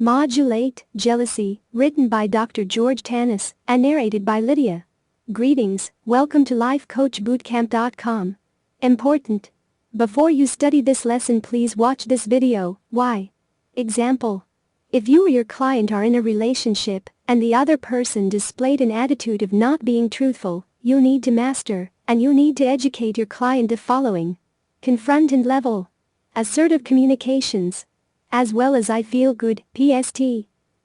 Modulate Jealousy, written by Dr. George Tannous and narrated by Lydia. Greetings, welcome to lifecoachbootcamp.com. Important. Before you study this lesson, please watch this video. Why? Example. If you or your client are in a relationship and the other person displayed an attitude of not being truthful, you need to master and you need to educate your client the following. Confront and level. Assertive communications. As well as I feel good, PST.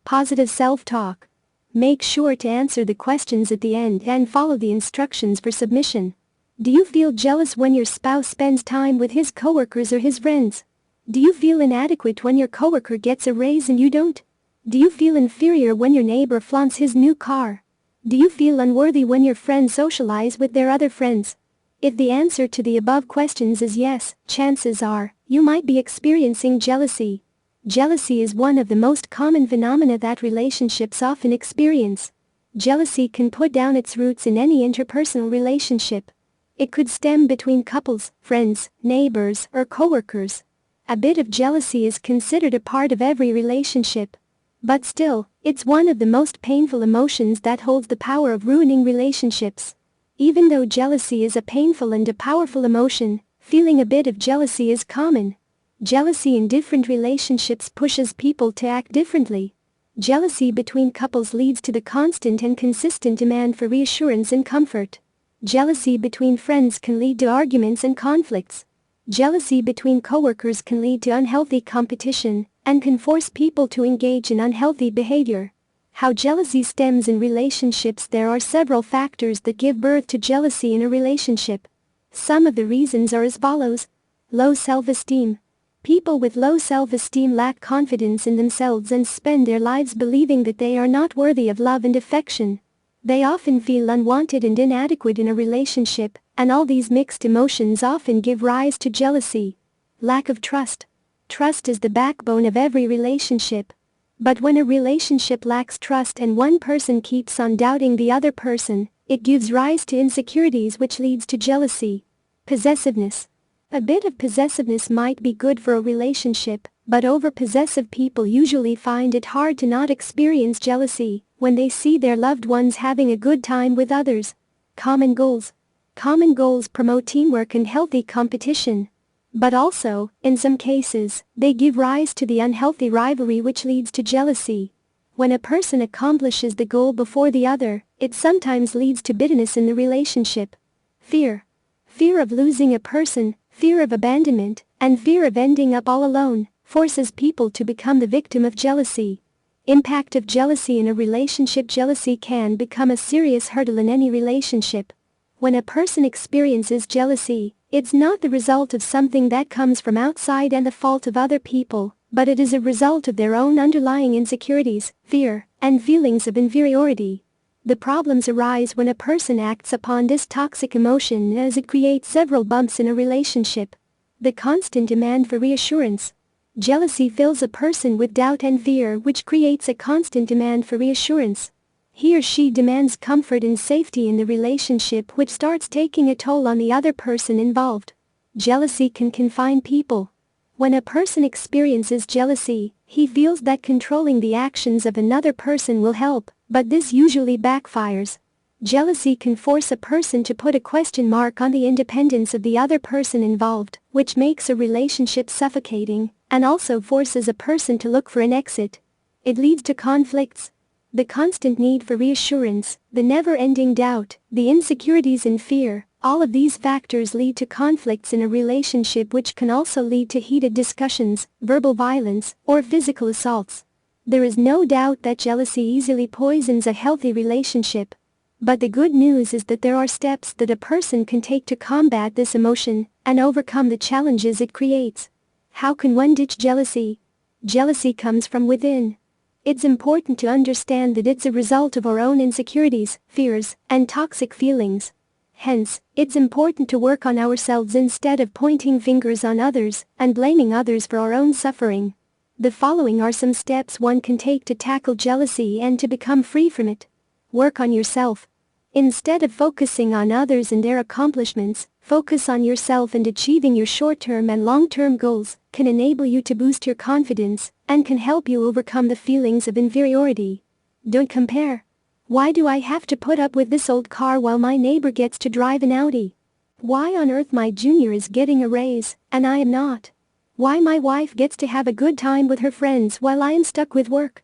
Positive self-talk. Make sure to answer the questions at the end and follow the instructions for submission. Do you feel jealous when your spouse spends time with his coworkers or his friends? Do you feel inadequate when your coworker gets a raise and you don't? Do you feel inferior when your neighbor flaunts his new car? Do you feel unworthy when your friends socialize with their other friends? If the answer to the above questions is yes, chances are you might be experiencing jealousy. Jealousy is one of the most common phenomena that relationships often experience. Jealousy can put down its roots in any interpersonal relationship. It could stem between couples, friends, neighbors, or coworkers. A bit of jealousy is considered a part of every relationship. But still, it's one of the most painful emotions that holds the power of ruining relationships. Even though jealousy is a painful and a powerful emotion, feeling a bit of jealousy is common. Jealousy in different relationships pushes people to act differently. Jealousy between couples leads to the constant and consistent demand for reassurance and comfort. Jealousy between friends can lead to arguments and conflicts. Jealousy between coworkers can lead to unhealthy competition and can force people to engage in unhealthy behavior. How jealousy stems in relationships. There are several factors that give birth to jealousy in a relationship. Some of the reasons are as follows. Low self-esteem. People with low self-esteem lack confidence in themselves and spend their lives believing that they are not worthy of love and affection. They often feel unwanted and inadequate in a relationship, and all these mixed emotions often give rise to jealousy. Lack of trust. Trust is the backbone of every relationship. But when a relationship lacks trust and one person keeps on doubting the other person, it gives rise to insecurities which leads to jealousy. Possessiveness. A bit of possessiveness might be good for a relationship, but over-possessive people usually find it hard to not experience jealousy when they see their loved ones having a good time with others. Common goals. Common goals promote teamwork and healthy competition. But also, in some cases, they give rise to the unhealthy rivalry which leads to jealousy. When a person accomplishes the goal before the other, it sometimes leads to bitterness in the relationship. Fear. Fear of losing a person, fear of abandonment, and fear of ending up all alone, forces people to become the victim of jealousy. Impact of jealousy in a relationship. Jealousy can become a serious hurdle in any relationship. When a person experiences jealousy, it's not the result of something that comes from outside and the fault of other people, but it is a result of their own underlying insecurities, fear, and feelings of inferiority. The problems arise when a person acts upon this toxic emotion as it creates several bumps in a relationship. The constant demand for reassurance. Jealousy fills a person with doubt and fear, which creates a constant demand for reassurance. He or she demands comfort and safety in the relationship, which starts taking a toll on the other person involved. Jealousy can confine people. When a person experiences jealousy, he feels that controlling the actions of another person will help, but this usually backfires. Jealousy can force a person to put a question mark on the independence of the other person involved, which makes a relationship suffocating, and also forces a person to look for an exit. It leads to conflicts. The constant need for reassurance, the never-ending doubt, the insecurities and fear, all of these factors lead to conflicts in a relationship, which can also lead to heated discussions, verbal violence, or physical assaults. There is no doubt that jealousy easily poisons a healthy relationship. But the good news is that there are steps that a person can take to combat this emotion and overcome the challenges it creates. How can one ditch jealousy? Jealousy comes from within. It's important to understand that it's a result of our own insecurities, fears, and toxic feelings. Hence, it's important to work on ourselves instead of pointing fingers on others and blaming others for our own suffering. The following are some steps one can take to tackle jealousy and to become free from it. Work on yourself. Instead of focusing on others and their accomplishments, Focus on yourself, and achieving your short-term and long-term goals can enable you to boost your confidence and can help you overcome the feelings of inferiority. Don't compare. Why do I have to put up with this old car while my neighbor gets to drive an Audi? Why on earth my junior is getting a raise and I am not? Why my wife gets to have a good time with her friends while I am stuck with work?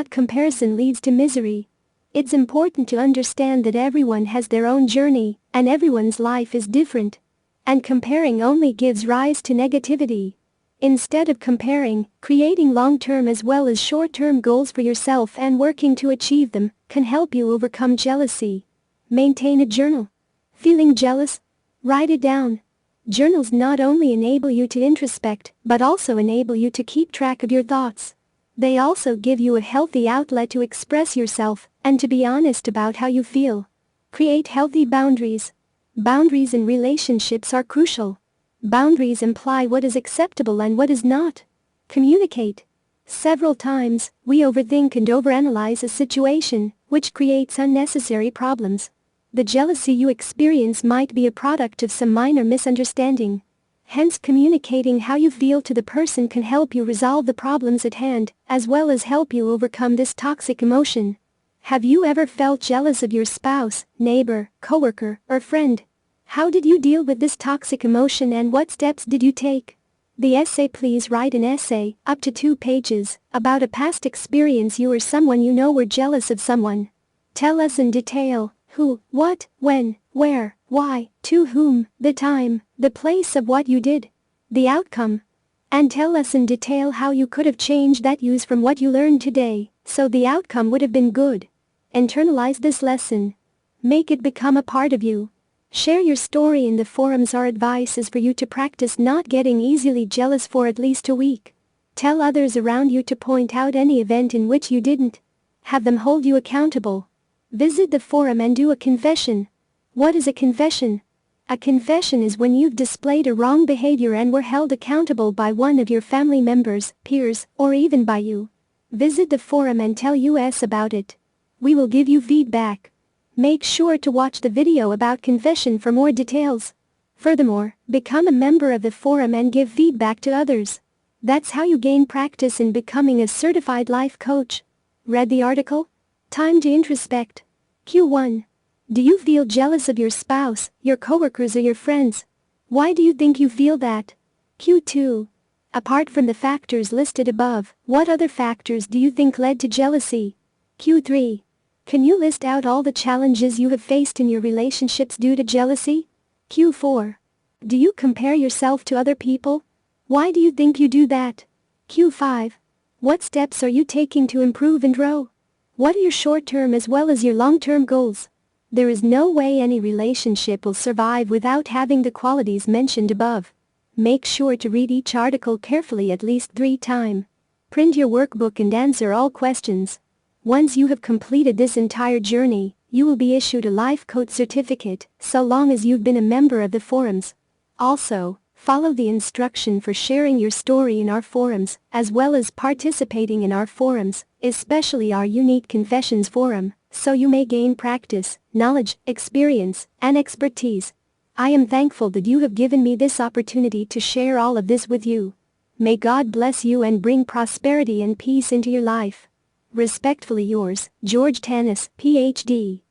Comparison leads to misery. It's important to understand that everyone has their own journey and everyone's life is different. And comparing only gives rise to negativity. Instead of comparing, creating long-term as well as short-term goals for yourself and working to achieve them can help you overcome jealousy. Maintain a journal. Feeling jealous? Write it down. Journals not only enable you to introspect, but also enable you to keep track of your thoughts. They also give you a healthy outlet to express yourself and to be honest about how you feel. Create healthy boundaries. Boundaries in relationships are crucial. Boundaries imply what is acceptable and what is not. Communicate. Several times, we overthink and overanalyze a situation, which creates unnecessary problems. The jealousy you experience might be a product of some minor misunderstanding. Hence, communicating how you feel to the person can help you resolve the problems at hand, as well as help you overcome this toxic emotion. Have you ever felt jealous of your spouse, neighbor, coworker, or friend? How did you deal with this toxic emotion and what steps did you take? The essay. Please write an essay, up to 2 pages, about a past experience you or someone you know were jealous of someone. Tell us in detail who, what, when, where, why, to whom, the time, the place of what you did, the outcome. And tell us in detail how you could have changed that use from what you learned today, so the outcome would have been good. Internalize this lesson. Make it become a part of you. Share your story in the forums. Our advice is for you to practice not getting easily jealous for at least a week. Tell others around you to point out any event in which you didn't. Have them hold you accountable. Visit the forum and do a confession. What is a confession? A confession is when you've displayed a wrong behavior and were held accountable by one of your family members, peers, or even by you. Visit the forum and tell us about it. We will give you feedback. Make sure to watch the video about confession for more details. Furthermore, become a member of the forum and give feedback to others. That's how you gain practice in becoming a certified life coach. Read the article? Time to introspect. Q1. Do you feel jealous of your spouse, your coworkers, or your friends? Why do you think you feel that? Q2. Apart from the factors listed above, what other factors do you think led to jealousy? Q3. Can you list out all the challenges you have faced in your relationships due to jealousy? Q4. Do you compare yourself to other people? Why do you think you do that? Q5. What steps are you taking to improve and grow? What are your short-term as well as your long-term goals? There is no way any relationship will survive without having the qualities mentioned above. Make sure to read each article carefully at least 3 times. Print your workbook and answer all questions. Once you have completed this entire journey, you will be issued a life coach certificate, so long as you've been a member of the forums. Also, follow the instruction for sharing your story in our forums, as well as participating in our forums, especially our unique confessions forum, so you may gain practice, knowledge, experience, and expertise. I am thankful that you have given me this opportunity to share all of this with you. May God bless you and bring prosperity and peace into your life. Respectfully yours, George Tannous, Ph.D.